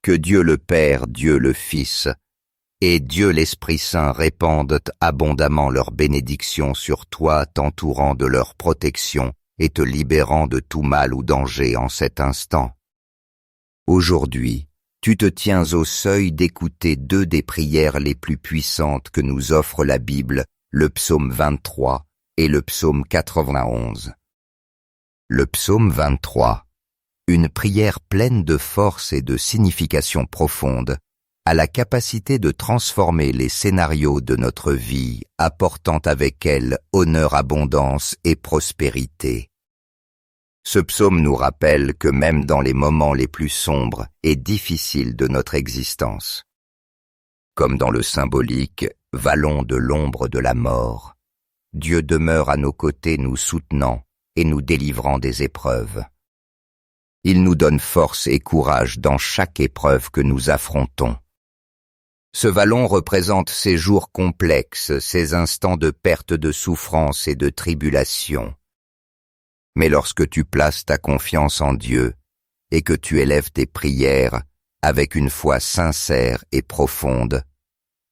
Que Dieu le Père, Dieu le Fils et Dieu l'Esprit Saint répandent abondamment leur bénédiction sur toi, t'entourant de leur protection et te libérant de tout mal ou danger en cet instant. Aujourd'hui, tu te tiens au seuil d'écouter deux des prières les plus puissantes que nous offre la Bible, le psaume 23 et le psaume 91. Le psaume 23, une prière pleine de force et de signification profonde, a la capacité de transformer les scénarios de notre vie, apportant avec elle honneur, abondance et prospérité. Ce psaume nous rappelle que même dans les moments les plus sombres et difficiles de notre existence, comme dans le symbolique « vallon de l'ombre de la mort », Dieu demeure à nos côtés nous soutenant et nous délivrant des épreuves. Il nous donne force et courage dans chaque épreuve que nous affrontons. Ce vallon représente ces jours complexes, ces instants de perte, de souffrance et de tribulation. Mais lorsque tu places ta confiance en Dieu et que tu élèves tes prières avec une foi sincère et profonde,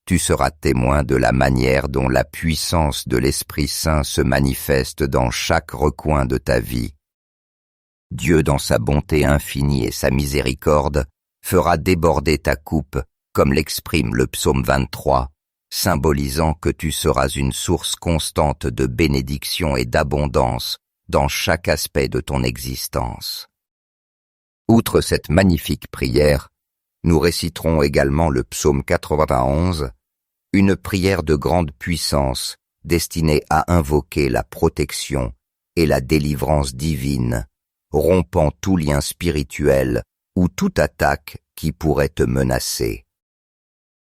tu seras témoin de la manière dont la puissance de l'Esprit Saint se manifeste dans chaque recoin de ta vie. Dieu, dans sa bonté infinie et sa miséricorde, fera déborder ta coupe, comme l'exprime le psaume 23, symbolisant que tu seras une source constante de bénédiction et d'abondance dans chaque aspect de ton existence. Outre cette magnifique prière, nous réciterons également le psaume 91, une prière de grande puissance destinée à invoquer la protection et la délivrance divine, rompant tout lien spirituel ou toute attaque qui pourrait te menacer.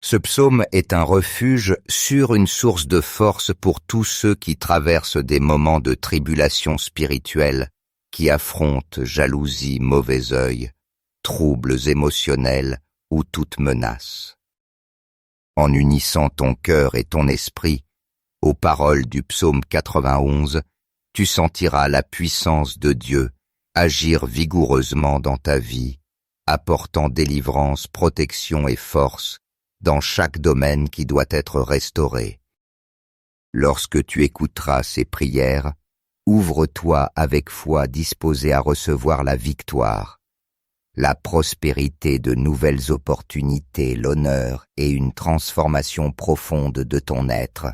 Ce psaume est un refuge sûr, une source de force pour tous ceux qui traversent des moments de tribulation spirituelle, qui affrontent jalousie, mauvais œil, troubles émotionnels ou toute menace. En unissant ton cœur et ton esprit aux paroles du psaume 91, tu sentiras la puissance de Dieu agir vigoureusement dans ta vie, apportant délivrance, protection et force dans chaque domaine qui doit être restauré. Lorsque tu écouteras ces prières, ouvre-toi avec foi, disposé à recevoir la victoire, la prospérité, de nouvelles opportunités, l'honneur et une transformation profonde de ton être.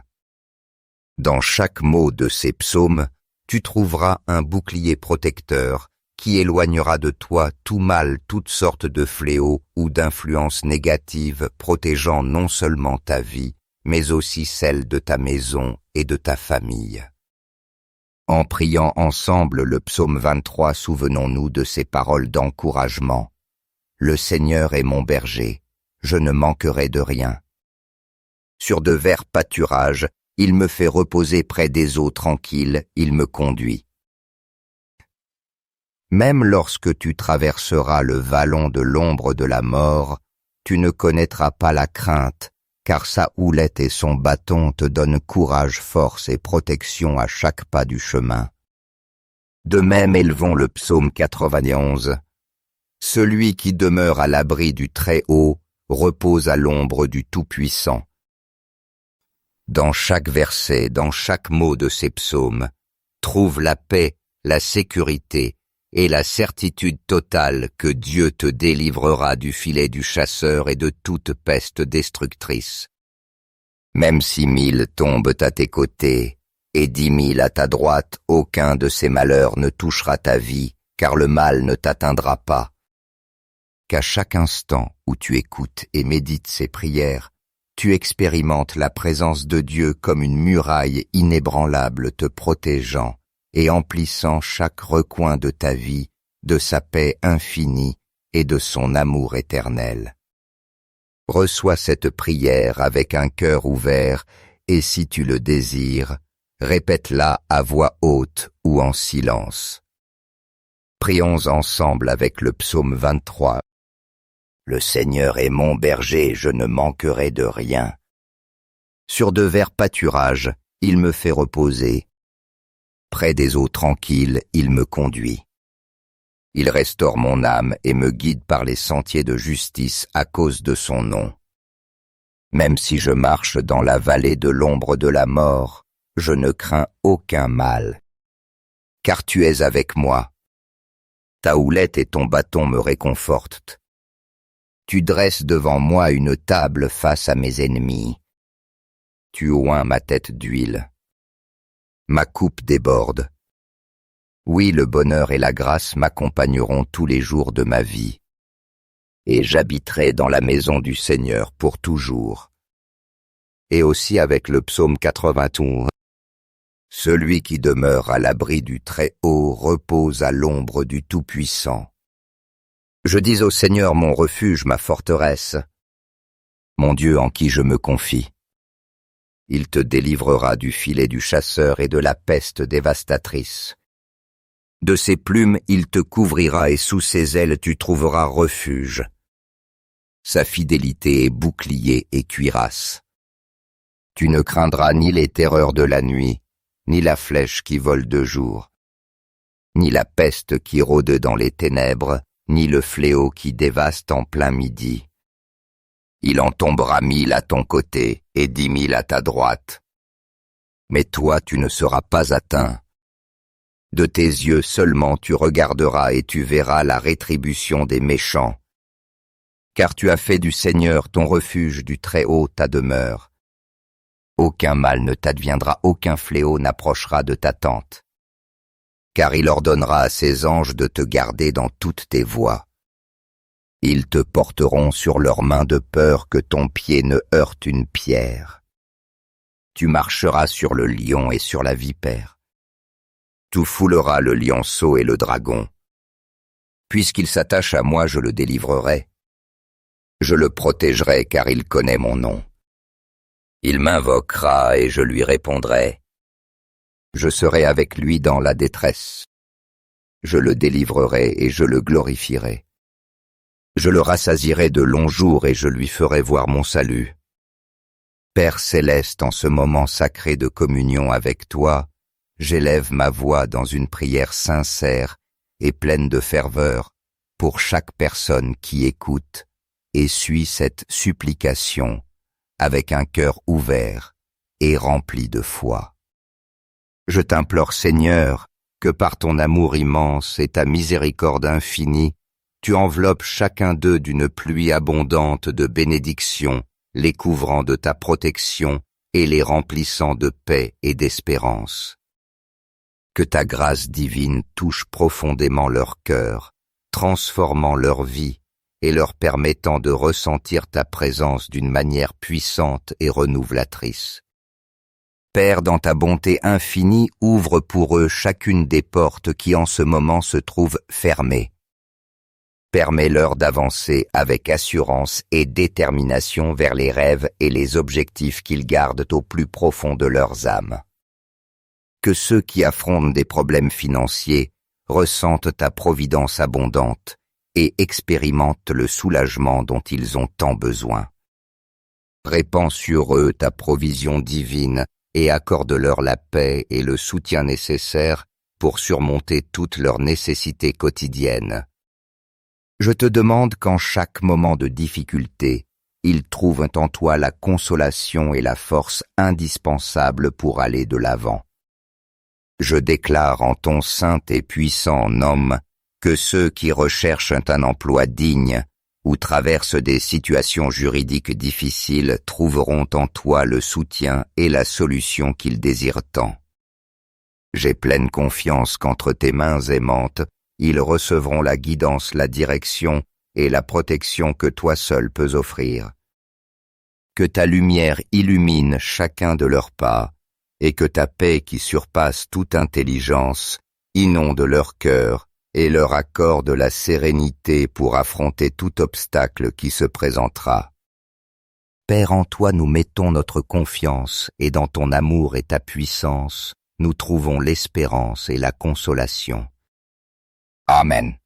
Dans chaque mot de ces psaumes, tu trouveras un bouclier protecteur qui éloignera de toi tout mal, toutes sortes de fléaux ou d'influences négatives, protégeant non seulement ta vie, mais aussi celle de ta maison et de ta famille. En priant ensemble le psaume 23, souvenons-nous de ces paroles d'encouragement. Le Seigneur est mon berger, je ne manquerai de rien. Sur de verts pâturages, il me fait reposer près des eaux tranquilles, il me conduit. Même lorsque tu traverseras le vallon de l'ombre de la mort, tu ne connaîtras pas la crainte, car sa houlette et son bâton te donnent courage, force et protection à chaque pas du chemin. De même élevons le psaume 91. Celui qui demeure à l'abri du Très-Haut repose à l'ombre du Tout-Puissant. Dans chaque verset, dans chaque mot de ces psaumes, trouve la paix, la sécurité et la certitude totale que Dieu te délivrera du filet du chasseur et de toute peste destructrice. Même si 1000 tombent à tes côtés et 10 000 à ta droite, aucun de ces malheurs ne touchera ta vie, car le mal ne t'atteindra pas. Qu'à chaque instant où tu écoutes et médites ces prières, tu expérimentes la présence de Dieu comme une muraille inébranlable te protégeant et emplissant chaque recoin de ta vie de sa paix infinie et de son amour éternel. Reçois cette prière avec un cœur ouvert et si tu le désires, répète-la à voix haute ou en silence. Prions ensemble avec le psaume 23. Le Seigneur est mon berger, je ne manquerai de rien. Sur de verts pâturages, il me fait reposer. Près des eaux tranquilles, il me conduit. Il restaure mon âme et me guide par les sentiers de justice à cause de son nom. Même si je marche dans la vallée de l'ombre de la mort, je ne crains aucun mal. Car tu es avec moi. Ta houlette et ton bâton me réconfortent. Tu dresses devant moi une table face à mes ennemis. Tu oins ma tête d'huile. Ma coupe déborde. Oui, le bonheur et la grâce m'accompagneront tous les jours de ma vie. Et j'habiterai dans la maison du Seigneur pour toujours. Et aussi avec le psaume 91. Celui qui demeure à l'abri du Très-Haut repose à l'ombre du Tout-Puissant. Je dis au Seigneur mon refuge, ma forteresse, mon Dieu en qui je me confie. Il te délivrera du filet du chasseur et de la peste dévastatrice. De ses plumes il te couvrira et sous ses ailes tu trouveras refuge. Sa fidélité est bouclier et cuirasse. Tu ne craindras ni les terreurs de la nuit, ni la flèche qui vole de jour, ni la peste qui rôde dans les ténèbres, ni le fléau qui dévaste en plein midi. Il en tombera 1000 à ton côté et 10 000 à ta droite. Mais toi tu ne seras pas atteint. De tes yeux seulement tu regarderas et tu verras la rétribution des méchants. Car tu as fait du Seigneur ton refuge, du Très-Haut ta demeure. Aucun mal ne t'adviendra, aucun fléau n'approchera de ta tente. Car il ordonnera à ses anges de te garder dans toutes tes voies. Ils te porteront sur leurs mains de peur que ton pied ne heurte une pierre. Tu marcheras sur le lion et sur la vipère. Tu fouleras le lionceau et le dragon. Puisqu'il s'attache à moi, je le délivrerai. Je le protégerai car il connaît mon nom. Il m'invoquera et je lui répondrai. Je serai avec lui dans la détresse. Je le délivrerai et je le glorifierai. Je le rassasierai de longs jours et je lui ferai voir mon salut. Père céleste, en ce moment sacré de communion avec toi, j'élève ma voix dans une prière sincère et pleine de ferveur pour chaque personne qui écoute et suit cette supplication avec un cœur ouvert et rempli de foi. Je t'implore, Seigneur, que par ton amour immense et ta miséricorde infinie, tu enveloppes chacun d'eux d'une pluie abondante de bénédictions, les couvrant de ta protection et les remplissant de paix et d'espérance. Que ta grâce divine touche profondément leur cœur, transformant leur vie et leur permettant de ressentir ta présence d'une manière puissante et renouvelatrice. Père, dans ta bonté infinie, ouvre pour eux chacune des portes qui en ce moment se trouvent fermées. Permets-leur d'avancer avec assurance et détermination vers les rêves et les objectifs qu'ils gardent au plus profond de leurs âmes. Que ceux qui affrontent des problèmes financiers ressentent ta providence abondante et expérimentent le soulagement dont ils ont tant besoin. Répands sur eux ta provision divine et accorde-leur la paix et le soutien nécessaires pour surmonter toutes leurs nécessités quotidiennes. Je te demande qu'en chaque moment de difficulté, ils trouvent en toi la consolation et la force indispensables pour aller de l'avant. Je déclare en ton saint et puissant nom que ceux qui recherchent un emploi digne ou traversent des situations juridiques difficiles trouveront en toi le soutien et la solution qu'ils désirent tant. J'ai pleine confiance qu'entre tes mains aimantes, ils recevront la guidance, la direction et la protection que toi seul peux offrir. Que ta lumière illumine chacun de leurs pas, et que ta paix qui surpasse toute intelligence inonde leur cœur et leur accorde la sérénité pour affronter tout obstacle qui se présentera. Père, en toi nous mettons notre confiance, et dans ton amour et ta puissance, nous trouvons l'espérance et la consolation. Amen.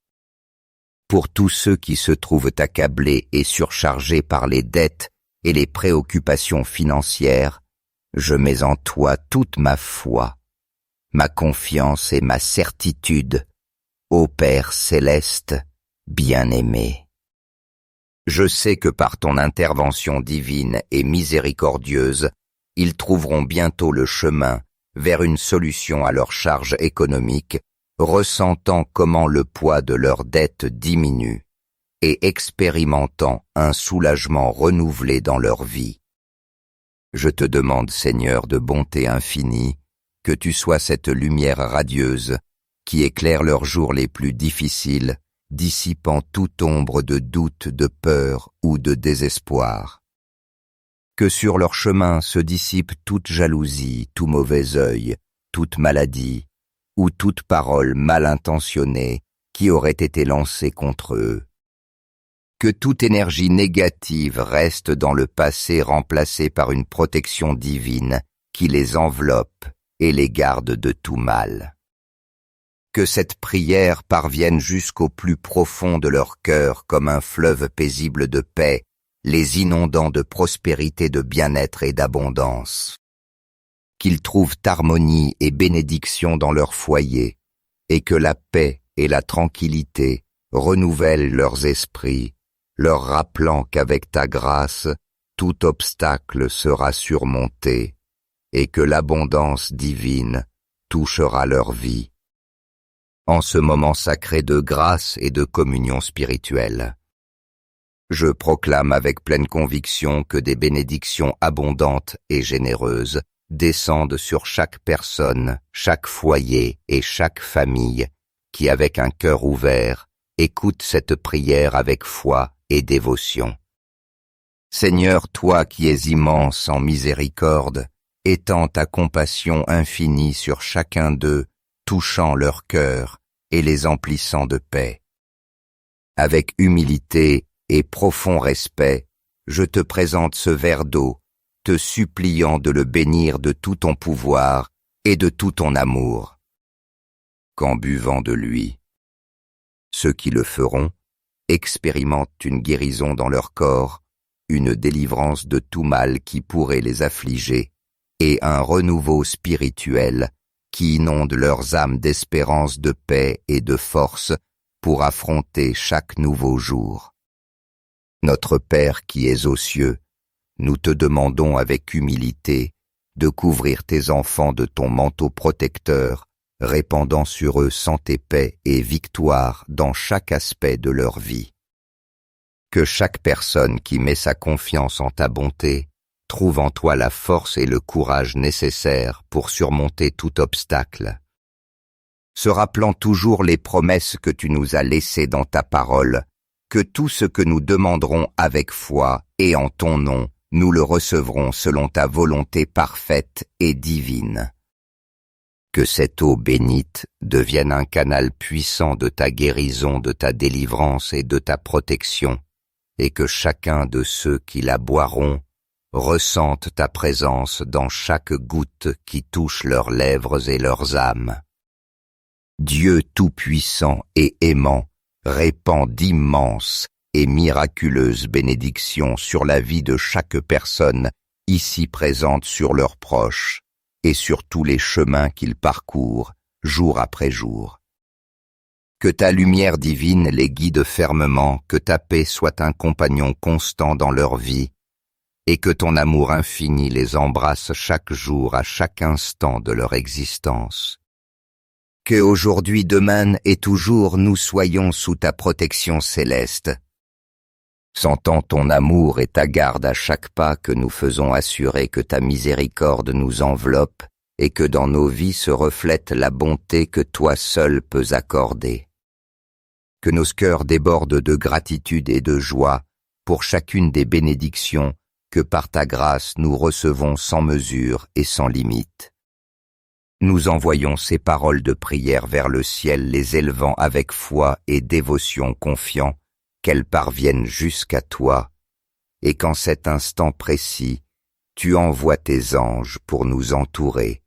Pour tous ceux qui se trouvent accablés et surchargés par les dettes et les préoccupations financières, je mets en toi toute ma foi, ma confiance et ma certitude Ô Père céleste, bien-aimé. Je sais que par ton intervention divine et miséricordieuse, ils trouveront bientôt le chemin vers une solution à leur charge économique, ressentant comment le poids de leurs dettes diminue et expérimentant un soulagement renouvelé dans leur vie. Je te demande, Seigneur de bonté infinie, que tu sois cette lumière radieuse qui éclaire leurs jours les plus difficiles, dissipant toute ombre de doute, de peur ou de désespoir. Que sur leur chemin se dissipe toute jalousie, tout mauvais œil, toute maladie, ou toute parole mal intentionnée qui aurait été lancée contre eux. Que toute énergie négative reste dans le passé remplacée par une protection divine qui les enveloppe et les garde de tout mal. Que cette prière parvienne jusqu'au plus profond de leur cœur comme un fleuve paisible de paix, les inondant de prospérité, de bien-être et d'abondance. Qu'ils trouvent harmonie et bénédiction dans leur foyer, et que la paix et la tranquillité renouvellent leurs esprits, leur rappelant qu'avec ta grâce, tout obstacle sera surmonté, et que l'abondance divine touchera leur vie. En ce moment sacré de grâce et de communion spirituelle, je proclame avec pleine conviction que des bénédictions abondantes et généreuses descendent sur chaque personne, chaque foyer et chaque famille qui, avec un cœur ouvert, écoute cette prière avec foi et dévotion. Seigneur, toi qui es immense en miséricorde, étends ta compassion infinie sur chacun d'eux, touchant leur cœur et les emplissant de paix. Avec humilité et profond respect, je te présente ce verre d'eau, te suppliant de le bénir de tout ton pouvoir et de tout ton amour. Qu'en buvant de lui, ceux qui le feront expérimentent une guérison dans leur corps, une délivrance de tout mal qui pourrait les affliger, et un renouveau spirituel qui inonde leurs âmes d'espérance, de paix et de force pour affronter chaque nouveau jour. Notre Père qui es aux cieux, nous te demandons avec humilité de couvrir tes enfants de ton manteau protecteur, répandant sur eux santé, paix et victoire dans chaque aspect de leur vie. Que chaque personne qui met sa confiance en ta bonté trouve en toi la force et le courage nécessaires pour surmonter tout obstacle. Se rappelant toujours les promesses que tu nous as laissées dans ta parole, que tout ce que nous demanderons avec foi et en ton nom, nous le recevrons selon ta volonté parfaite et divine. Que cette eau bénite devienne un canal puissant de ta guérison, de ta délivrance et de ta protection, et que chacun de ceux qui la boiront ressentent ta présence dans chaque goutte qui touche leurs lèvres et leurs âmes. Dieu tout-puissant et aimant répand d'immenses et miraculeuses bénédictions sur la vie de chaque personne ici présente, sur leurs proches et sur tous les chemins qu'ils parcourent jour après jour. Que ta lumière divine les guide fermement, que ta paix soit un compagnon constant dans leur vie, et que ton amour infini les embrasse chaque jour, à chaque instant de leur existence. Que aujourd'hui, demain et toujours nous soyons sous ta protection céleste, sentant ton amour et ta garde à chaque pas que nous faisons, assurer que ta miséricorde nous enveloppe et que dans nos vies se reflète la bonté que toi seul peux accorder. Que nos cœurs débordent de gratitude et de joie pour chacune des bénédictions que par ta grâce nous recevons sans mesure et sans limite. Nous envoyons ces paroles de prière vers le ciel, les élevant avec foi et dévotion, confiants qu'elles parviennent jusqu'à toi, et qu'en cet instant précis, tu envoies tes anges pour nous entourer,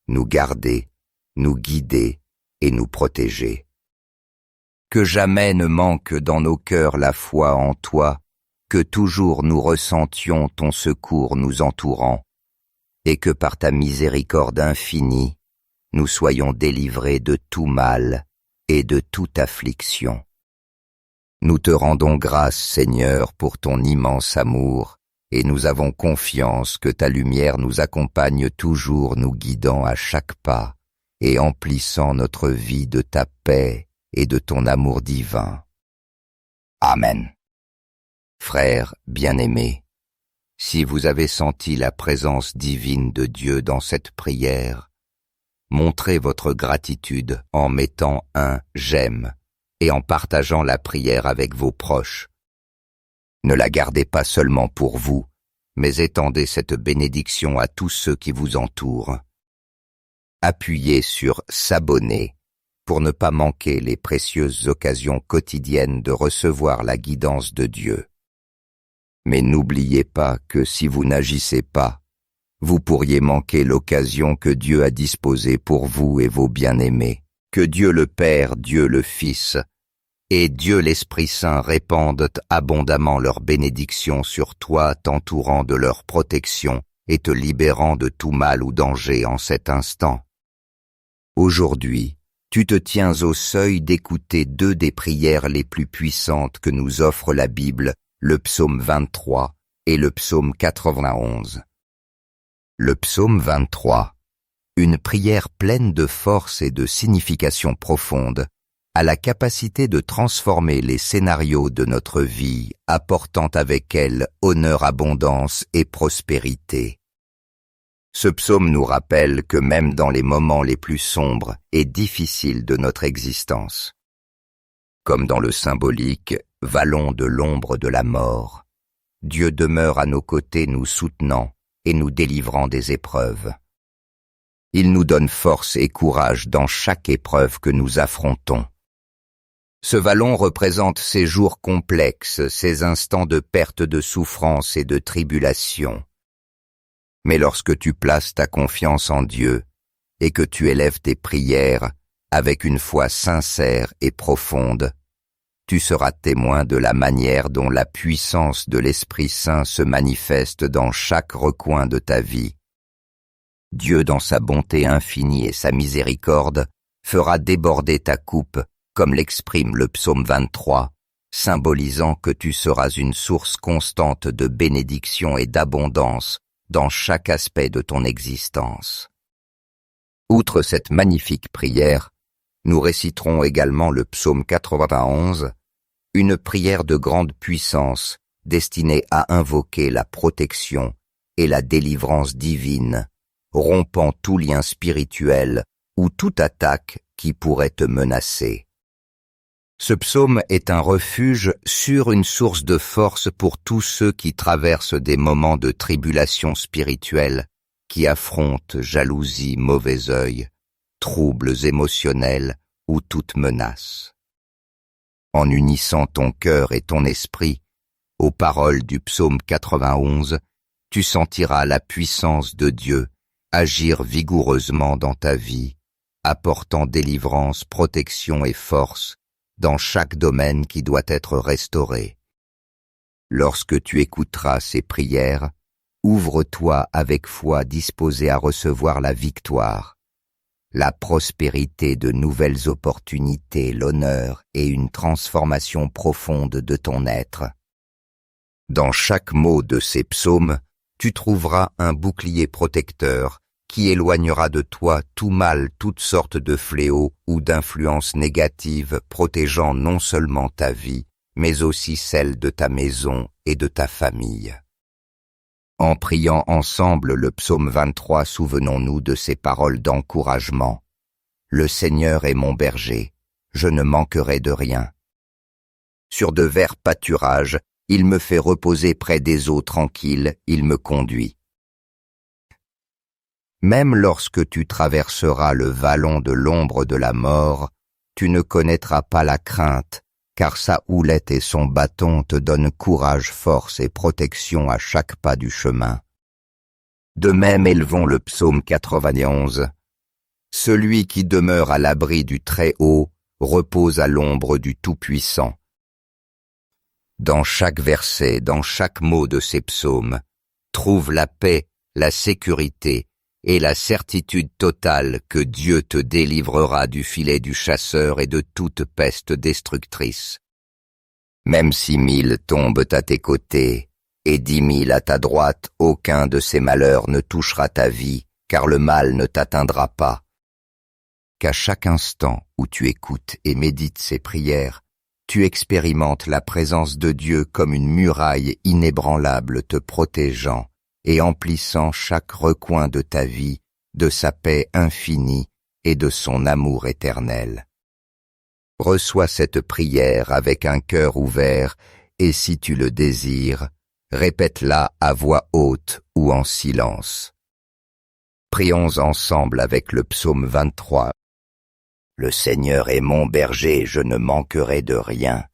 nous garder, nous guider et nous protéger. Que jamais ne manque dans nos cœurs la foi en toi, que toujours nous ressentions ton secours nous entourant, et que par ta miséricorde infinie, nous soyons délivrés de tout mal et de toute affliction. Nous te rendons grâce, Seigneur, pour ton immense amour, et nous avons confiance que ta lumière nous accompagne toujours, nous guidant à chaque pas et emplissant notre vie de ta paix et de ton amour divin. Amen. Frères bien-aimés, si vous avez senti la présence divine de Dieu dans cette prière, montrez votre gratitude en mettant un « j'aime » et en partageant la prière avec vos proches. Ne la gardez pas seulement pour vous, mais étendez cette bénédiction à tous ceux qui vous entourent. Appuyez sur « s'abonner » pour ne pas manquer les précieuses occasions quotidiennes de recevoir la guidance de Dieu. Mais n'oubliez pas que si vous n'agissez pas, vous pourriez manquer l'occasion que Dieu a disposée pour vous et vos bien-aimés. Que Dieu le Père, Dieu le Fils et Dieu l'Esprit Saint répandent abondamment leurs bénédictions sur toi, t'entourant de leur protection et te libérant de tout mal ou danger en cet instant. Aujourd'hui, tu te tiens au seuil d'écouter deux des prières les plus puissantes que nous offre la Bible, le psaume 23 et le psaume 91. Le psaume 23, une prière pleine de force et de signification profonde, a la capacité de transformer les scénarios de notre vie, apportant avec elle honneur, abondance et prospérité. Ce psaume nous rappelle que même dans les moments les plus sombres et difficiles de notre existence, comme dans le symbolique « vallon de l'ombre de la mort », Dieu demeure à nos côtés nous soutenant et nous délivrant des épreuves. Il nous donne force et courage dans chaque épreuve que nous affrontons. Ce vallon représente ces jours complexes, ces instants de perte, de souffrance et de tribulation. Mais lorsque tu places ta confiance en Dieu et que tu élèves tes prières avec une foi sincère et profonde, tu seras témoin de la manière dont la puissance de l'Esprit Saint se manifeste dans chaque recoin de ta vie. Dieu, dans sa bonté infinie et sa miséricorde, fera déborder ta coupe, comme l'exprime le psaume 23, symbolisant que tu seras une source constante de bénédiction et d'abondance dans chaque aspect de ton existence. Outre cette magnifique prière, nous réciterons également le psaume 91, une prière de grande puissance destinée à invoquer la protection et la délivrance divine, rompant tout lien spirituel ou toute attaque qui pourrait te menacer. Ce psaume est un refuge sûr, une source de force pour tous ceux qui traversent des moments de tribulation spirituelle, qui affrontent jalousie, mauvais œil, troubles émotionnels ou toute menace. En unissant ton cœur et ton esprit aux paroles du psaume 91, tu sentiras la puissance de Dieu agir vigoureusement dans ta vie, apportant délivrance, protection et force dans chaque domaine qui doit être restauré. Lorsque tu écouteras ces prières, ouvre-toi avec foi, disposé à recevoir la victoire, la prospérité, de nouvelles opportunités, l'honneur et une transformation profonde de ton être. Dans chaque mot de ces psaumes, tu trouveras un bouclier protecteur qui éloignera de toi tout mal, toutes sortes de fléaux ou d'influences négatives, protégeant non seulement ta vie, mais aussi celle de ta maison et de ta famille. En priant ensemble le psaume 23, souvenons-nous de ces paroles d'encouragement. Le Seigneur est mon berger, je ne manquerai de rien. Sur de verts pâturages, il me fait reposer près des eaux tranquilles, il me conduit. Même lorsque tu traverseras le vallon de l'ombre de la mort, tu ne connaîtras pas la crainte, car sa houlette et son bâton te donnent courage, force et protection à chaque pas du chemin. De même élevons le psaume 91. Celui qui demeure à l'abri du Très-Haut repose à l'ombre du Tout-Puissant. Dans chaque verset, dans chaque mot de ces psaumes, trouve la paix, la sécurité et la certitude totale que Dieu te délivrera du filet du chasseur et de toute peste destructrice. Même si 1000 tombent à tes côtés et 10 000 à ta droite, aucun de ces malheurs ne touchera ta vie, car le mal ne t'atteindra pas. Qu'à chaque instant où tu écoutes et médites ces prières, tu expérimentes la présence de Dieu comme une muraille inébranlable te protégeant et emplissant chaque recoin de ta vie de sa paix infinie et de son amour éternel. Reçois cette prière avec un cœur ouvert et si tu le désires, répète-la à voix haute ou en silence. Prions ensemble avec le psaume 23. Le Seigneur est mon berger, je ne manquerai de rien.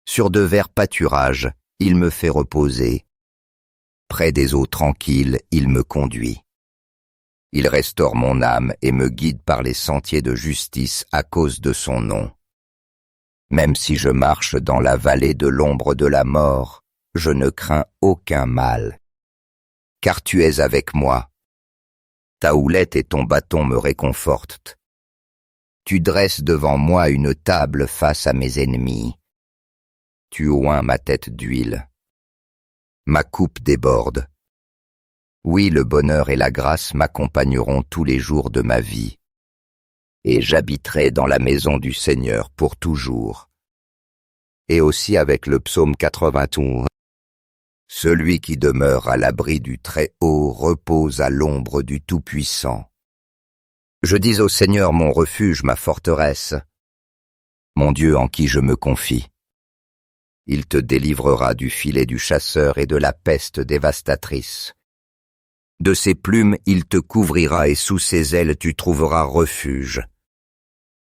Sur de verts pâturages, il me fait reposer. Près des eaux tranquilles, il me conduit. Il restaure mon âme et me guide par les sentiers de justice à cause de son nom. Même si je marche dans la vallée de l'ombre de la mort, je ne crains aucun mal. Car tu es avec moi. Ta houlette et ton bâton me réconfortent. Tu dresses devant moi une table face à mes ennemis. Tu oins ma tête d'huile. Ma coupe déborde. Oui, le bonheur et la grâce m'accompagneront tous les jours de ma vie. Et j'habiterai dans la maison du Seigneur pour toujours. Et aussi avec le psaume 91. Celui qui demeure à l'abri du Très-Haut repose à l'ombre du Tout-Puissant. Je dis au Seigneur mon refuge, ma forteresse, mon Dieu en qui je me confie. Il te délivrera du filet du chasseur et de la peste dévastatrice. De ses plumes il te couvrira et sous ses ailes tu trouveras refuge.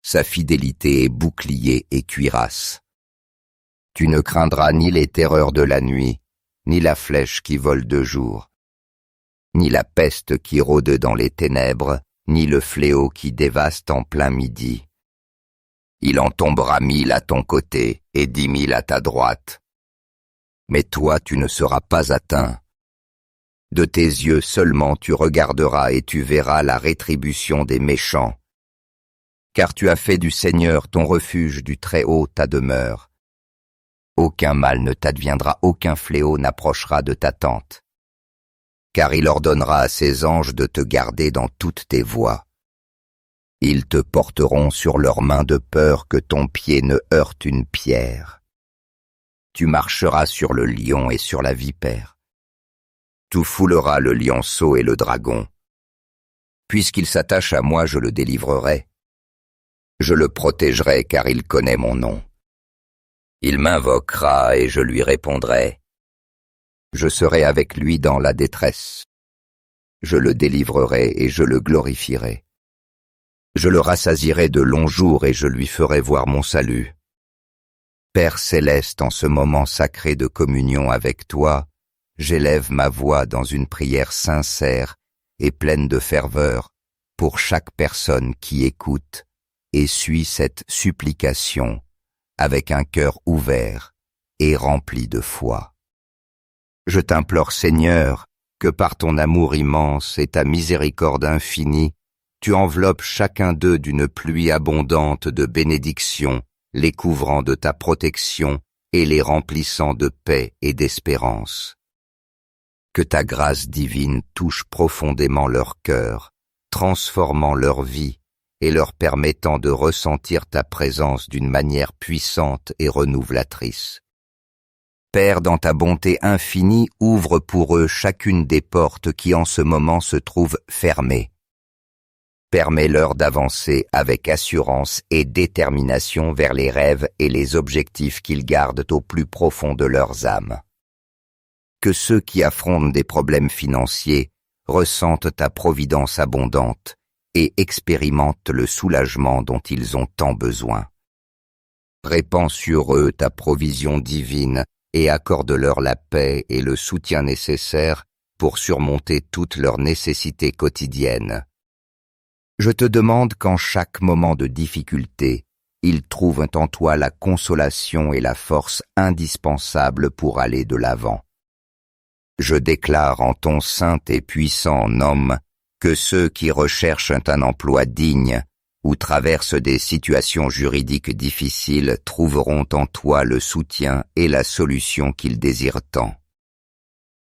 Sa fidélité est bouclier et cuirasse. Tu ne craindras ni les terreurs de la nuit, ni la flèche qui vole de jour, ni la peste qui rôde dans les ténèbres, ni le fléau qui dévaste en plein midi. Il en tombera 1000 à ton côté et 10 000 à ta droite. Mais toi tu ne seras pas atteint. De tes yeux seulement tu regarderas et tu verras la rétribution des méchants. Car tu as fait du Seigneur ton refuge, du Très-Haut ta demeure. Aucun mal ne t'adviendra, aucun fléau n'approchera de ta tente. Car il ordonnera à ses anges de te garder dans toutes tes voies. Ils te porteront sur leurs mains de peur que ton pied ne heurte une pierre. Tu marcheras sur le lion et sur la vipère. Tu fouleras le lionceau et le dragon. Puisqu'il s'attache à moi, je le délivrerai. Je le protégerai car il connaît mon nom. Il m'invoquera et je lui répondrai. Je serai avec lui dans la détresse. Je le délivrerai et je le glorifierai. Je le rassasierai de longs jours et je lui ferai voir mon salut. Père céleste, en ce moment sacré de communion avec toi, j'élève ma voix dans une prière sincère et pleine de ferveur pour chaque personne qui écoute et suit cette supplication avec un cœur ouvert et rempli de foi. Je t'implore, Seigneur, que par ton amour immense et ta miséricorde infinie, tu enveloppes chacun d'eux d'une pluie abondante de bénédictions, les couvrant de ta protection et les remplissant de paix et d'espérance. Que ta grâce divine touche profondément leur cœur, transformant leur vie et leur permettant de ressentir ta présence d'une manière puissante et renouvelatrice. Père, dans ta bonté infinie, ouvre pour eux chacune des portes qui en ce moment se trouvent fermées. Permets-leur d'avancer avec assurance et détermination vers les rêves et les objectifs qu'ils gardent au plus profond de leurs âmes. Que ceux qui affrontent des problèmes financiers ressentent ta providence abondante et expérimentent le soulagement dont ils ont tant besoin. Répands sur eux ta provision divine et accorde-leur la paix et le soutien nécessaires pour surmonter toutes leurs nécessités quotidiennes. Je te demande qu'en chaque moment de difficulté, ils trouvent en toi la consolation et la force indispensables pour aller de l'avant. Je déclare en ton saint et puissant nom Que ceux qui recherchent un emploi digne ou traversent des situations juridiques difficiles trouveront en toi le soutien et la solution qu'ils désirent tant.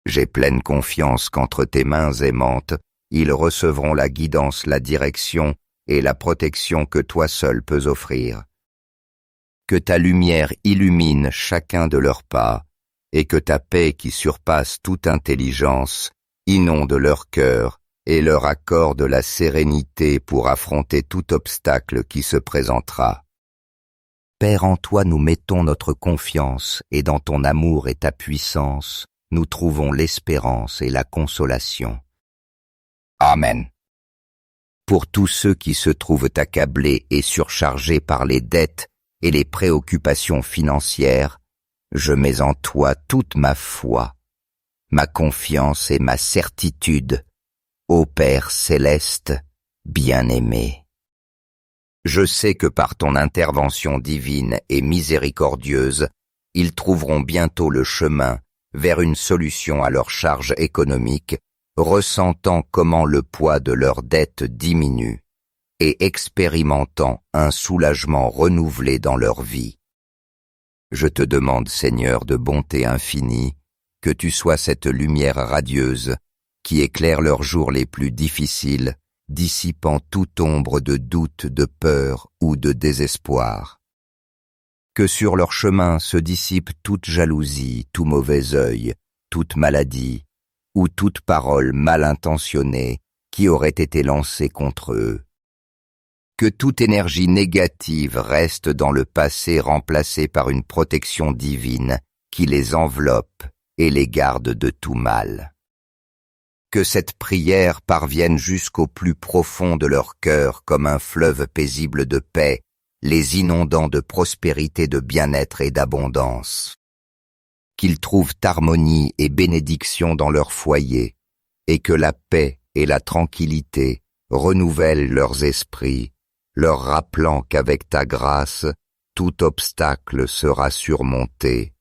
J'ai pleine confiance qu'entre tes mains aimantes, ils recevront la guidance, la direction et la protection que toi seul peux offrir. Que ta lumière illumine chacun de leurs pas, et que ta paix qui surpasse toute intelligence inonde leur cœur et leur accorde la sérénité pour affronter tout obstacle qui se présentera. Père, en toi nous mettons notre confiance, et dans ton amour et ta puissance, nous trouvons l'espérance et la consolation. Amen. Pour tous ceux qui se trouvent accablés et surchargés par les dettes et les préoccupations financières, je mets en toi toute ma foi, ma confiance et ma certitude, ô Père céleste, bien-aimé. Je sais que par ton intervention divine et miséricordieuse, ils trouveront bientôt le chemin vers une solution à leur charge économique, ressentant comment le poids de leurs dettes diminue et expérimentant un soulagement renouvelé dans leur vie. Je te demande, Seigneur de bonté infinie, que tu sois cette lumière radieuse qui éclaire leurs jours les plus difficiles, dissipant toute ombre de doute, de peur ou de désespoir. Que sur leur chemin se dissipe toute jalousie, tout mauvais œil, toute maladie, ou toute parole mal intentionnée qui aurait été lancée contre eux. Que toute énergie négative reste dans le passé remplacée par une protection divine qui les enveloppe et les garde de tout mal. Que cette prière parvienne jusqu'au plus profond de leur cœur comme un fleuve paisible de paix, les inondant de prospérité, de bien-être et d'abondance. Qu'ils trouvent harmonie et bénédiction dans leur foyer, et que la paix et la tranquillité renouvellent leurs esprits, leur rappelant qu'avec ta grâce, tout obstacle sera surmonté,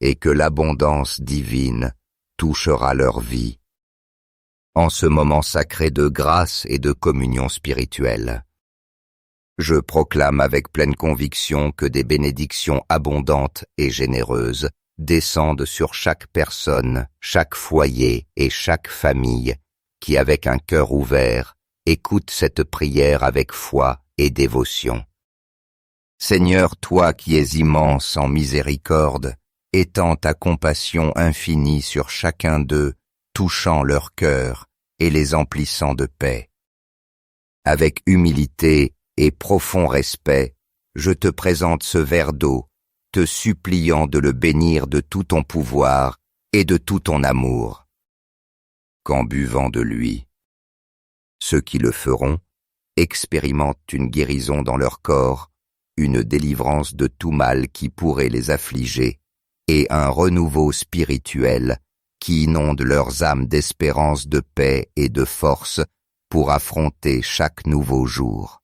et que l'abondance divine touchera leur vie. En ce moment sacré de grâce et de communion spirituelle, je proclame avec pleine conviction que des bénédictions abondantes et généreuses descendent sur chaque personne, chaque foyer et chaque famille qui, avec un cœur ouvert, écoute cette prière avec foi et dévotion. Seigneur, toi qui es immense en miséricorde, étends ta compassion infinie sur chacun d'eux, touchant leur cœur et les emplissant de paix. Avec humilité et profond respect, je te présente ce verre d'eau, te suppliant de le bénir de tout ton pouvoir et de tout ton amour. Qu'en buvant de lui, ceux qui le feront expérimentent une guérison dans leur corps, une délivrance de tout mal qui pourrait les affliger, et un renouveau spirituel qui inonde leurs âmes d'espérance, de paix et de force pour affronter chaque nouveau jour.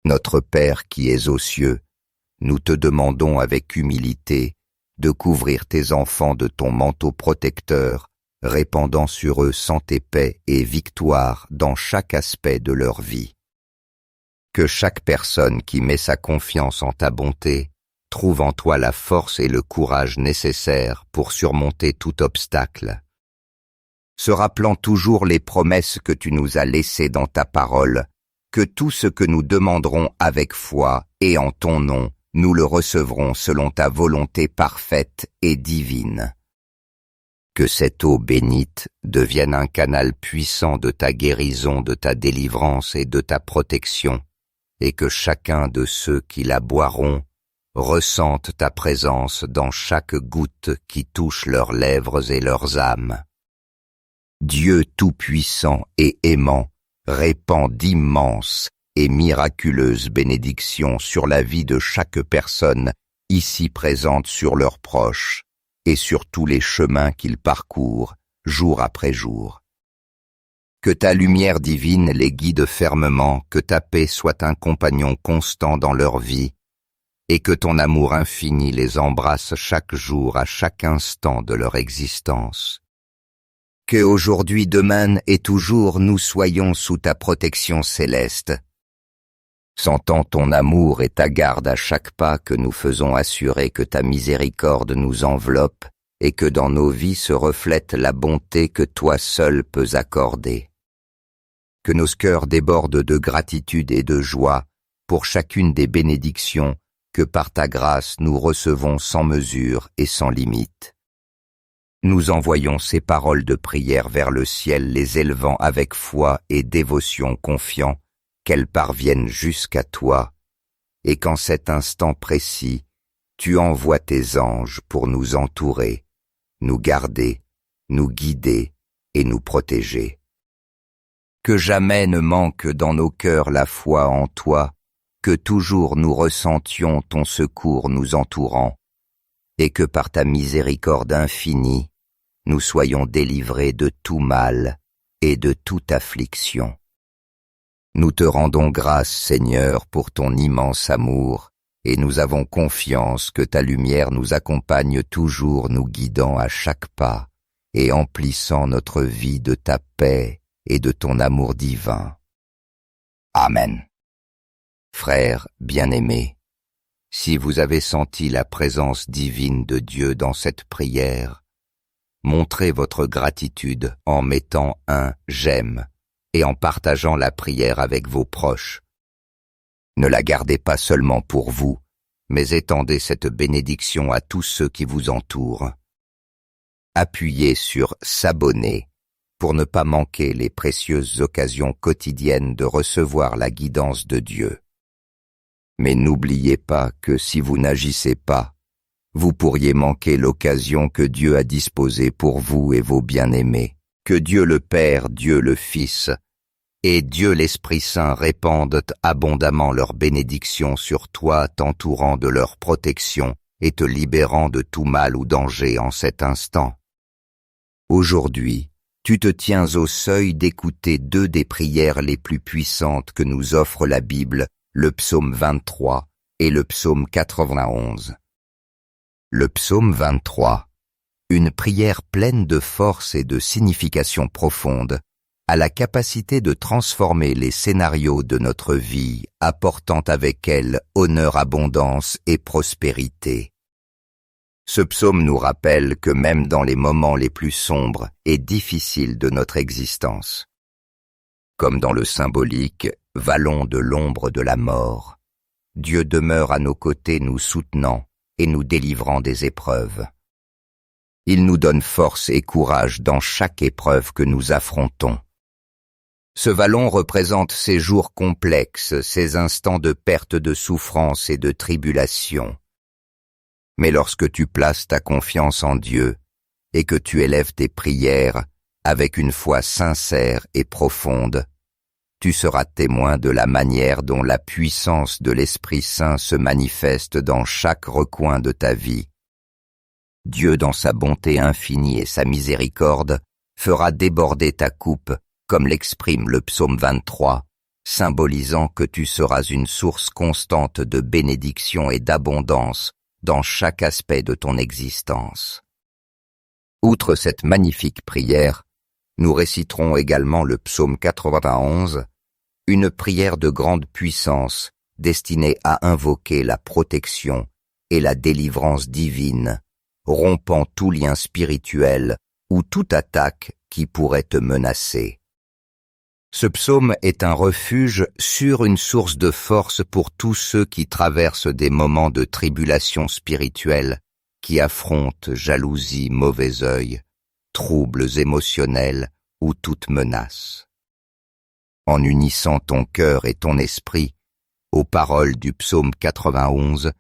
Notre Père qui es aux cieux, nous te demandons avec humilité de couvrir tes enfants de ton manteau protecteur, répandant sur eux santé, paix et victoire dans chaque aspect de leur vie. Que chaque personne qui met sa confiance en ta bonté trouve en toi la force et le courage nécessaires pour surmonter tout obstacle. Se rappelant toujours les promesses que tu nous as laissées dans ta parole, que tout ce que nous demanderons avec foi et en ton nom, nous le recevrons selon ta volonté parfaite et divine. Que cette eau bénite devienne un canal puissant de ta guérison, de ta délivrance et de ta protection, et que chacun de ceux qui la boiront ressentent ta présence dans chaque goutte qui touche leurs lèvres et leurs âmes. Dieu tout-puissant et aimant répand d'immenses et miraculeuses bénédictions sur la vie de chaque personne ici présente, sur leurs proches et sur tous les chemins qu'ils parcourent jour après jour. Que ta lumière divine les guide fermement, que ta paix soit un compagnon constant dans leur vie, et que ton amour infini les embrasse chaque jour, à chaque instant de leur existence. Que aujourd'hui, demain et toujours nous soyons sous ta protection céleste. Sentant ton amour et ta garde à chaque pas que nous faisons assurer que ta miséricorde nous enveloppe et que dans nos vies se reflète la bonté que toi seul peux accorder. Que nos cœurs débordent de gratitude et de joie pour chacune des bénédictions que par ta grâce nous recevons sans mesure et sans limite. Nous envoyons ces paroles de prière vers le ciel, les élevant avec foi et dévotion, confiants qu'elles parviennent jusqu'à toi, et qu'en cet instant précis, tu envoies tes anges pour nous entourer, nous garder, nous guider et nous protéger. Que jamais ne manque dans nos cœurs la foi en toi, que toujours nous ressentions ton secours nous entourant, et que par ta miséricorde infinie, nous soyons délivrés de tout mal et de toute affliction. Nous te rendons grâce, Seigneur, pour ton immense amour, et nous avons confiance que ta lumière nous accompagne toujours, nous guidant à chaque pas, et emplissant notre vie de ta paix et de ton amour divin. Amen. Frères bien-aimés, si vous avez senti la présence divine de Dieu dans cette prière, montrez votre gratitude en mettant un « j'aime » et en partageant la prière avec vos proches. Ne la gardez pas seulement pour vous, mais étendez cette bénédiction à tous ceux qui vous entourent. Appuyez sur « s'abonner » pour ne pas manquer les précieuses occasions quotidiennes de recevoir la guidance de Dieu. Mais n'oubliez pas que si vous n'agissez pas, vous pourriez manquer l'occasion que Dieu a disposée pour vous et vos bien-aimés. Que Dieu le Père, Dieu le Fils et Dieu l'Esprit Saint répandent abondamment leurs bénédictions sur toi, t'entourant de leur protection et te libérant de tout mal ou danger en cet instant. Aujourd'hui, tu te tiens au seuil d'écouter deux des prières les plus puissantes que nous offre la Bible, le psaume 23 et le psaume 91. Le psaume 23, une prière pleine de force et de signification profonde, a la capacité de transformer les scénarios de notre vie, apportant avec elle honneur, abondance et prospérité. Ce psaume nous rappelle que même dans les moments les plus sombres et difficiles de notre existence, comme dans le symbolique « vallon de l'ombre de la mort », Dieu demeure à nos côtés nous soutenant et nous délivrant des épreuves. Il nous donne force et courage dans chaque épreuve que nous affrontons. Ce vallon représente ces jours complexes, ces instants de perte, de souffrance et de tribulation. Mais lorsque tu places ta confiance en Dieu et que tu élèves tes prières avec une foi sincère et profonde, tu seras témoin de la manière dont la puissance de l'Esprit Saint se manifeste dans chaque recoin de ta vie. Dieu, dans sa bonté infinie et sa miséricorde, fera déborder ta coupe, comme l'exprime le psaume 23, symbolisant que tu seras une source constante de bénédiction et d'abondance dans chaque aspect de ton existence. Outre cette magnifique prière, nous réciterons également le psaume 91, une prière de grande puissance destinée à invoquer la protection et la délivrance divine, rompant tout lien spirituel ou toute attaque qui pourrait te menacer. Ce psaume est un refuge sûr, une source de force pour tous ceux qui traversent des moments de tribulation spirituelle, qui affrontent jalousie, mauvais œil, troubles émotionnels ou toute menace. En unissant ton cœur et ton esprit aux paroles du psaume 91,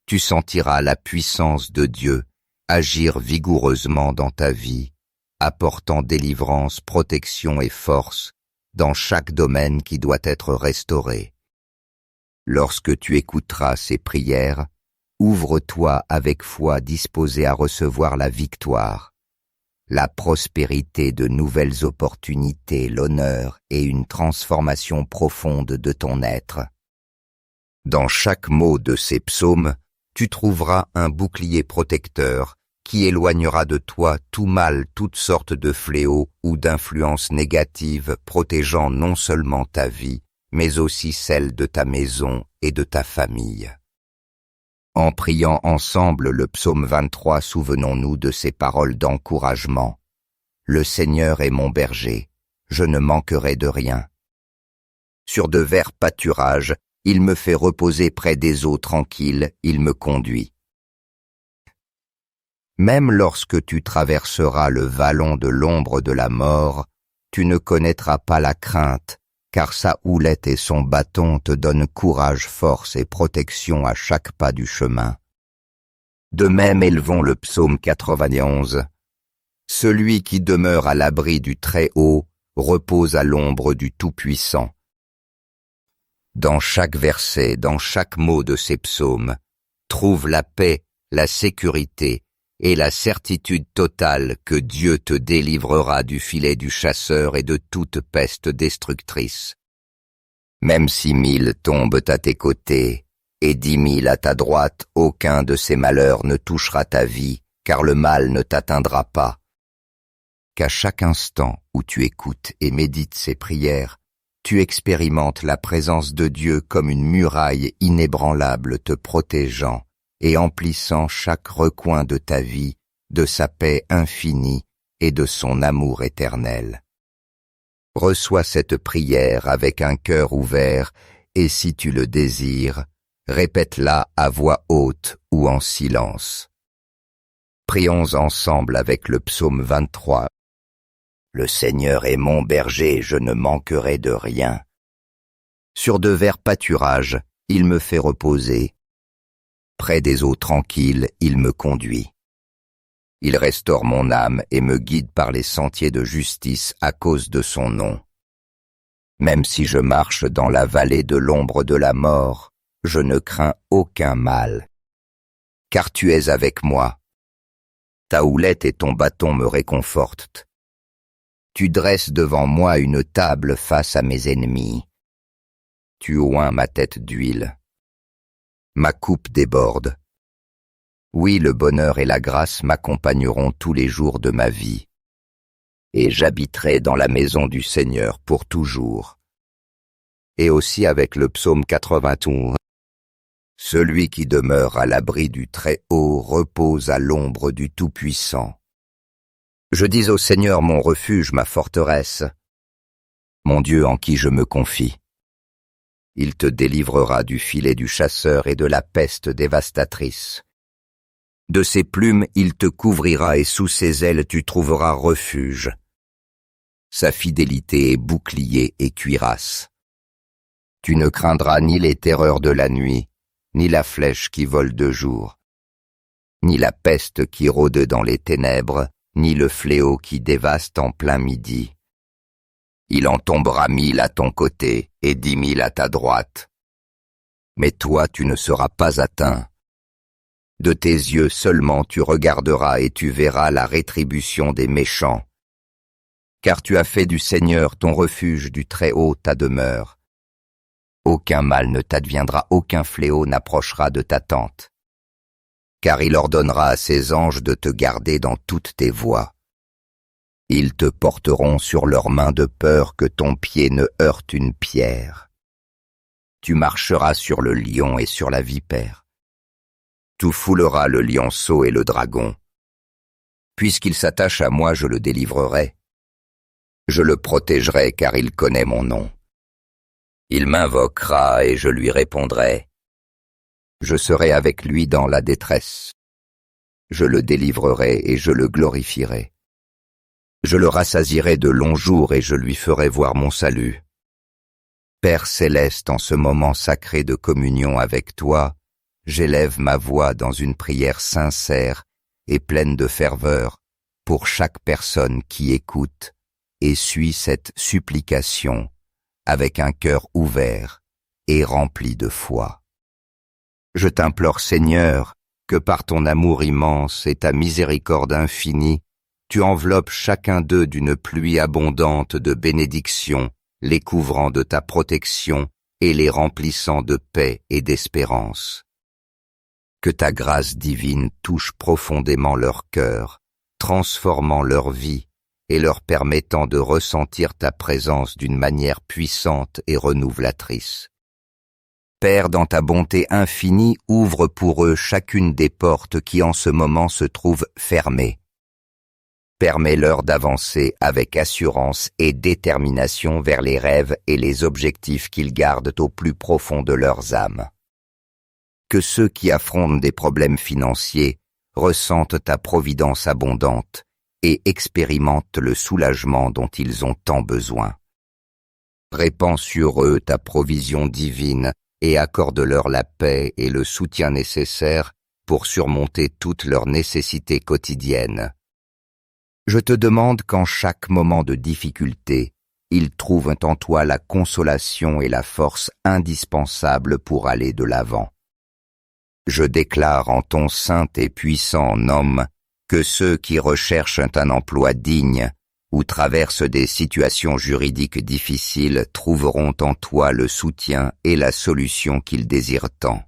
tu sentiras la puissance de Dieu agir vigoureusement dans ta vie, apportant délivrance, protection et force dans chaque domaine qui doit être restauré. Lorsque tu écouteras ces prières, ouvre-toi avec foi, disposé à recevoir la victoire, la prospérité, de nouvelles opportunités, l'honneur et une transformation profonde de ton être. Dans chaque mot de ces psaumes, tu trouveras un bouclier protecteur qui éloignera de toi tout mal, toutes sortes de fléaux ou d'influences négatives protégeant non seulement ta vie, mais aussi celle de ta maison et de ta famille. En priant ensemble le psaume 23, souvenons-nous de ces paroles d'encouragement. Le Seigneur est mon berger, je ne manquerai de rien. Sur de verts pâturages, il me fait reposer près des eaux tranquilles, il me conduit. Même lorsque tu traverseras le vallon de l'ombre de la mort, tu ne connaîtras pas la crainte, car sa houlette et son bâton te donnent courage, force et protection à chaque pas du chemin. De même élevons le psaume 91. Celui qui demeure à l'abri du Très-Haut repose à l'ombre du Tout-Puissant. Dans chaque verset, dans chaque mot de ces psaumes, trouve la paix, la sécurité et la certitude totale que Dieu te délivrera du filet du chasseur et de toute peste destructrice. Même si 1000 tombent à tes côtés et 10 000 à ta droite, aucun de ces malheurs ne touchera ta vie, car le mal ne t'atteindra pas. Qu'à chaque instant où tu écoutes et médites ces prières, tu expérimentes la présence de Dieu comme une muraille inébranlable te protégeant et emplissant chaque recoin de ta vie de sa paix infinie et de son amour éternel. Reçois cette prière avec un cœur ouvert et si tu le désires, répète-la à voix haute ou en silence. Prions ensemble avec le psaume 23. Le Seigneur est mon berger, je ne manquerai de rien. Sur de verts pâturages, il me fait reposer. Près des eaux tranquilles, il me conduit. Il restaure mon âme et me guide par les sentiers de justice à cause de son nom. Même si je marche dans la vallée de l'ombre de la mort, je ne crains aucun mal. Car tu es avec moi. Ta houlette et ton bâton me réconfortent. Tu dresses devant moi une table face à mes ennemis. Tu oins ma tête d'huile. Ma coupe déborde. Oui, le bonheur et la grâce m'accompagneront tous les jours de ma vie. Et j'habiterai dans la maison du Seigneur pour toujours. Et aussi avec le psaume 91. Celui qui demeure à l'abri du Très-Haut repose à l'ombre du Tout-Puissant. Je dis au Seigneur mon refuge, ma forteresse, mon Dieu en qui je me confie. Il te délivrera du filet du chasseur et de la peste dévastatrice. De ses plumes il te couvrira et sous ses ailes tu trouveras refuge. Sa fidélité est bouclier et cuirasse. Tu ne craindras ni les terreurs de la nuit, ni la flèche qui vole de jour, ni la peste qui rôde dans les ténèbres, ni le fléau qui dévaste en plein midi. Il en tombera 1000 à ton côté et 10 000 à ta droite. Mais toi tu ne seras pas atteint. De tes yeux seulement tu regarderas et tu verras la rétribution des méchants. Car tu as fait du Seigneur ton refuge, du Très-Haut ta demeure. Aucun mal ne t'adviendra, aucun fléau n'approchera de ta tente. Car il ordonnera à ses anges de te garder dans toutes tes voies. Ils te porteront sur leurs mains de peur que ton pied ne heurte une pierre. Tu marcheras sur le lion et sur la vipère. Tu fouleras le lionceau et le dragon. Puisqu'il s'attache à moi, je le délivrerai. Je le protégerai car il connaît mon nom. Il m'invoquera et je lui répondrai. Je serai avec lui dans la détresse. Je le délivrerai et je le glorifierai. Je le rassasierai de longs jours et je lui ferai voir mon salut. Père céleste, en ce moment sacré de communion avec toi, j'élève ma voix dans une prière sincère et pleine de ferveur pour chaque personne qui écoute et suit cette supplication avec un cœur ouvert et rempli de foi. Je t'implore, Seigneur, que par ton amour immense et ta miséricorde infinie, tu enveloppes chacun d'eux d'une pluie abondante de bénédictions, les couvrant de ta protection et les remplissant de paix et d'espérance. Que ta grâce divine touche profondément leur cœur, transformant leur vie et leur permettant de ressentir ta présence d'une manière puissante et renouvelatrice. Père, dans ta bonté infinie, ouvre pour eux chacune des portes qui en ce moment se trouvent fermées. Permets-leur d'avancer avec assurance et détermination vers les rêves et les objectifs qu'ils gardent au plus profond de leurs âmes. Que ceux qui affrontent des problèmes financiers ressentent ta providence abondante et expérimentent le soulagement dont ils ont tant besoin. Répands sur eux ta provision divine et accorde-leur la paix et le soutien nécessaires pour surmonter toutes leurs nécessités quotidiennes. Je te demande qu'en chaque moment de difficulté, ils trouvent en toi la consolation et la force indispensables pour aller de l'avant. Je déclare en ton saint et puissant nom que ceux qui recherchent un emploi digne ou traversent des situations juridiques difficiles trouveront en toi le soutien et la solution qu'ils désirent tant.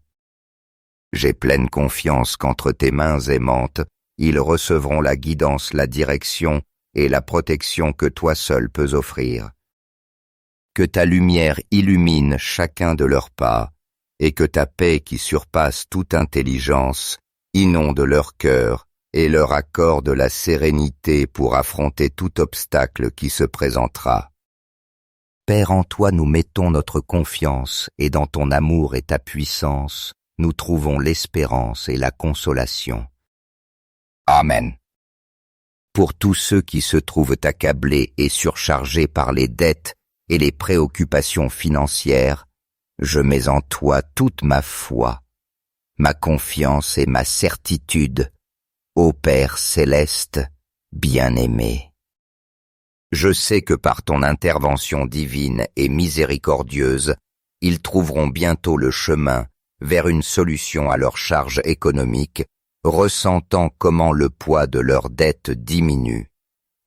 J'ai pleine confiance qu'entre tes mains aimantes, ils recevront la guidance, la direction et la protection que toi seul peux offrir. Que ta lumière illumine chacun de leurs pas, et que ta paix qui surpasse toute intelligence inonde leur cœur et leur accorde la sérénité pour affronter tout obstacle qui se présentera. Père, en toi nous mettons notre confiance, et dans ton amour et ta puissance, nous trouvons l'espérance et la consolation. Amen. Pour tous ceux qui se trouvent accablés et surchargés par les dettes et les préoccupations financières, je mets en toi toute ma foi, ma confiance et ma certitude, ô Père céleste, bien-aimé. Je sais que par ton intervention divine et miséricordieuse, ils trouveront bientôt le chemin vers une solution à leurs charges économiques, ressentant comment le poids de leurs dettes diminue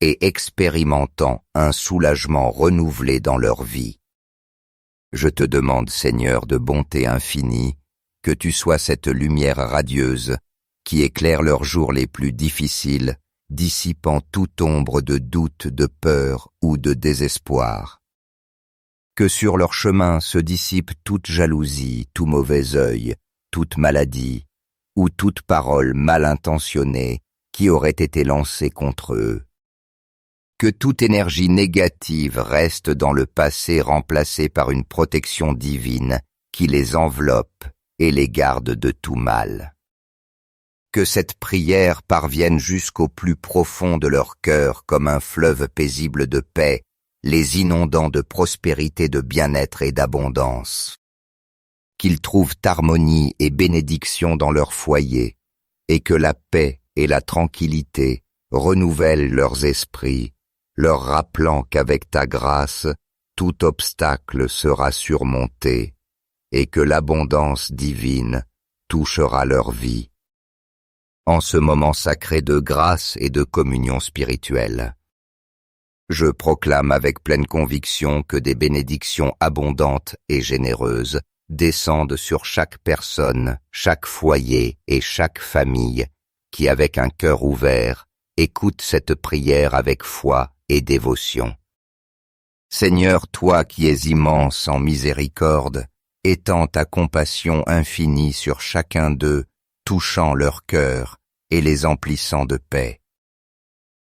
et expérimentant un soulagement renouvelé dans leur vie. Je te demande, Seigneur de bonté infinie, que tu sois cette lumière radieuse qui éclaire leurs jours les plus difficiles, dissipant toute ombre de doute, de peur ou de désespoir. Que sur leur chemin se dissipe toute jalousie, tout mauvais œil, toute maladie, ou toute parole mal intentionnée qui aurait été lancée contre eux. Que toute énergie négative reste dans le passé remplacée par une protection divine qui les enveloppe et les garde de tout mal. Que cette prière parvienne jusqu'au plus profond de leur cœur comme un fleuve paisible de paix, les inondant de prospérité, de bien-être et d'abondance. Qu'ils trouvent harmonie et bénédiction dans leur foyer, et que la paix et la tranquillité renouvellent leurs esprits, leur rappelant qu'avec ta grâce, tout obstacle sera surmonté, et que l'abondance divine touchera leur vie. En ce moment sacré de grâce et de communion spirituelle, je proclame avec pleine conviction que des bénédictions abondantes et généreuses descendent sur chaque personne, chaque foyer et chaque famille qui, avec un cœur ouvert, écoute cette prière avec foi et dévotion. Seigneur, toi qui es immense en miséricorde, étends ta compassion infinie sur chacun d'eux, touchant leur cœur et les emplissant de paix.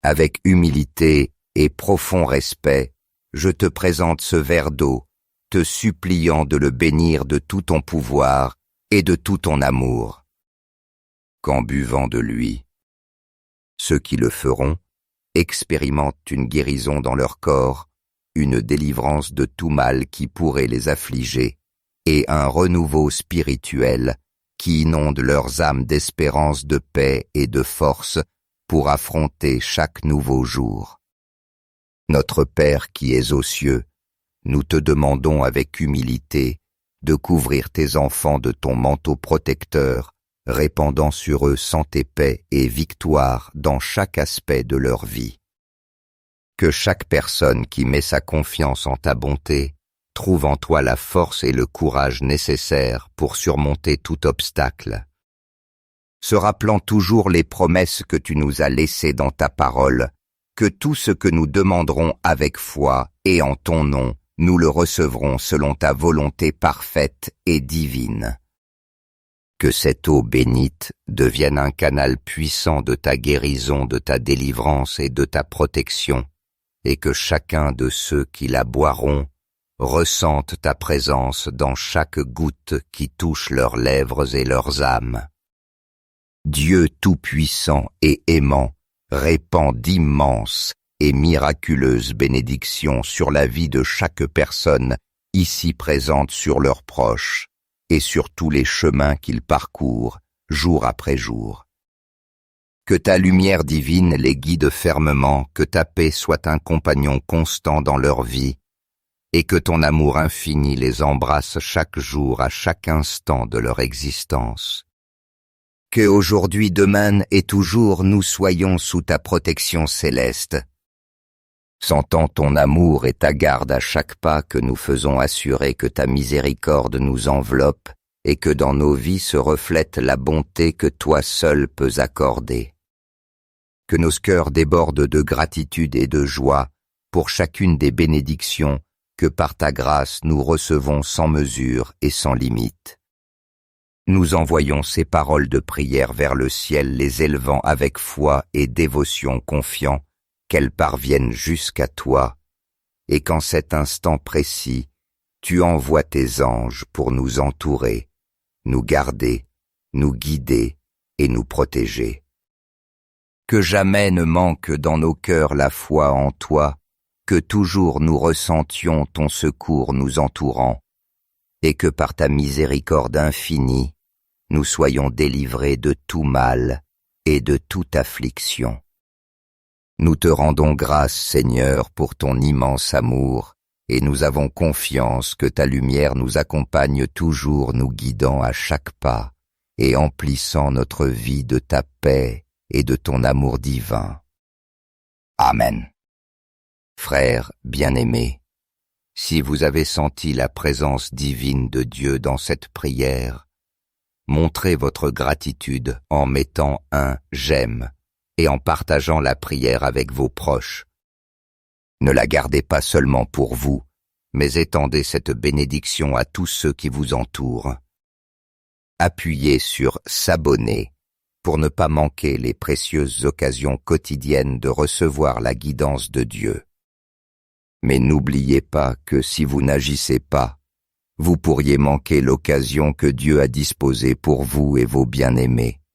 Avec humilité et profond respect, je te présente ce verre d'eau, te suppliant de le bénir de tout ton pouvoir et de tout ton amour. Qu'en buvant de lui, ceux qui le feront expérimentent une guérison dans leur corps, une délivrance de tout mal qui pourrait les affliger, et un renouveau spirituel qui inonde leurs âmes d'espérance, de paix et de force pour affronter chaque nouveau jour. Notre Père qui es aux cieux, nous te demandons avec humilité de couvrir tes enfants de ton manteau protecteur, répandant sur eux santé, paix et victoire dans chaque aspect de leur vie. Que chaque personne qui met sa confiance en ta bonté trouve en toi la force et le courage nécessaires pour surmonter tout obstacle. se rappelant toujours les promesses que tu nous as laissées dans ta parole, que tout ce que nous demanderons avec foi et en ton nom, nous le recevrons selon ta volonté parfaite et divine. Que cette eau bénite devienne un canal puissant de ta guérison, de ta délivrance et de ta protection, et que chacun de ceux qui la boiront ressentent ta présence dans chaque goutte qui touche leurs lèvres et leurs âmes. Dieu tout-puissant et aimant répand d'immenses et miraculeuses bénédictions sur la vie de chaque personne ici présente sur leurs proches et sur tous les chemins qu'ils parcourent jour après jour. Que ta lumière divine les guide fermement, que ta paix soit un compagnon constant dans leur vie, et que ton amour infini les embrasse chaque jour, à chaque instant de leur existence. Que aujourd'hui, demain et toujours nous soyons sous ta protection céleste, sentant ton amour et ta garde à chaque pas que nous faisons, assurer que ta miséricorde nous enveloppe et que dans nos vies se reflète la bonté que toi seul peux accorder. Que nos cœurs débordent de gratitude et de joie pour chacune des bénédictions que par ta grâce nous recevons sans mesure et sans limite. Nous envoyons ces paroles de prière vers le ciel, les élevant avec foi et dévotion, confiants qu'elles parviennent jusqu'à toi, et qu'en cet instant précis, tu envoies tes anges pour nous entourer, nous garder, nous guider et nous protéger. Que jamais ne manque dans nos cœurs la foi en toi, que toujours nous ressentions ton secours nous entourant, et que par ta miséricorde infinie, nous soyons délivrés de tout mal et de toute affliction. Nous te rendons grâce, Seigneur, pour ton immense amour, et nous avons confiance que ta lumière nous accompagne toujours, nous guidant à chaque pas, et emplissant notre vie de ta paix et de ton amour divin. Amen. Frères bien-aimés, si vous avez senti la présence divine de Dieu dans cette prière, montrez votre gratitude en mettant un « j'aime » et en partageant la prière avec vos proches. Ne la gardez pas seulement pour vous, mais étendez cette bénédiction à tous ceux qui vous entourent. Appuyez sur « s'abonner » pour ne pas manquer les précieuses occasions quotidiennes de recevoir la guidance de Dieu. Mais n'oubliez pas que si vous n'agissez pas, vous pourriez manquer l'occasion que Dieu a disposée pour vous et vos bien-aimés.